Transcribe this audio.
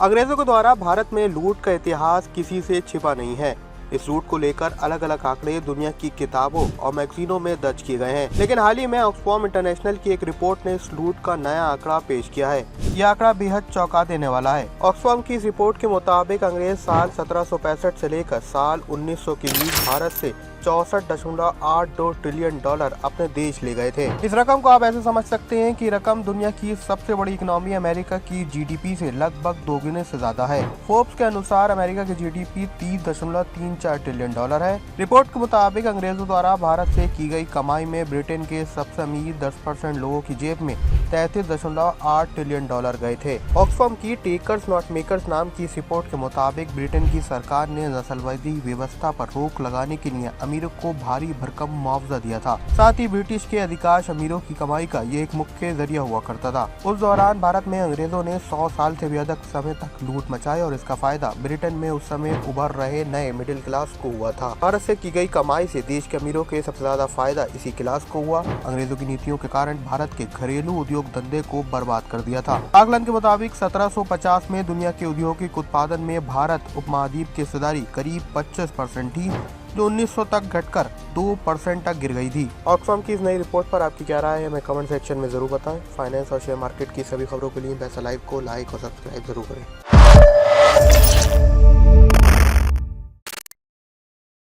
अंग्रेजों के द्वारा भारत में लूट का इतिहास किसी से छिपा नहीं है। इस लूट को लेकर अलग अलग आंकड़े दुनिया की किताबों और मैगजीनों में दर्ज किए गए हैं, लेकिन हाल ही में ऑक्सफैम इंटरनेशनल की एक रिपोर्ट ने इस लूट का नया आंकड़ा पेश किया है। यह आंकड़ा बेहद चौंका देने वाला है। ऑक्सफैम की इस रिपोर्ट के मुताबिक अंग्रेज साल 1765 से लेकर साल 1900 के बीच भारत से 64.82 ट्रिलियन डॉलर अपने देश ले गए थे। इस रकम को आप ऐसे समझ सकते हैं कि रकम दुनिया की सबसे बड़ी इकोनॉमी अमेरिका की जीडीपी से लगभग दोगुने से ज्यादा है। फोर्ब्स के अनुसार अमेरिका की जीडीपी 30.34 ट्रिलियन डॉलर है। रिपोर्ट के मुताबिक अंग्रेजों द्वारा भारत से की गई कमाई में ब्रिटेन के सबसे अमीर 10% लोगों की जेब में 33.8 ट्रिलियन डॉलर गए थे। ऑक्सफैम की टेकर्स नॉट मेकर्स नाम की इस रिपोर्ट के मुताबिक ब्रिटेन की सरकार ने नस्लवादी व्यवस्था पर रोक लगाने के लिए अमीरों को भारी भरकम मुआवजा दिया था। साथ ही ब्रिटिश के अधिकांश अमीरों की कमाई का ये एक मुख्य जरिया हुआ करता था। उस दौरान भारत में अंग्रेजों ने 100 साल से भी अधिक समय तक लूट मचाई और इसका फायदा ब्रिटेन में उस समय उभर रहे नए मिडिल क्लास को हुआ था। भारत से की गई कमाई से देश के अमीरों के सबसे ज्यादा फायदा इसी क्लास को हुआ। अंग्रेजों की नीतियों के कारण भारत के घरेलू उद्योग धंधे को बर्बाद कर दिया था। आकलन के मुताबिक 1750 में दुनिया के औद्योगिक उत्पादन में भारत उपमहाद्वीप की हिस्सेदारी करीब 25% थी, जो 1900 तक घटकर 2% तक गिर गई थी। ऑक्सफैम की इस नई रिपोर्ट पर आपकी क्या राय है, हमें कमेंट सेक्शन में जरूर बताएं। फाइनेंस और शेयर मार्केट की सभी खबरों के लिए पैसा लाइव को लाइक और सब्सक्राइब जरूर करें।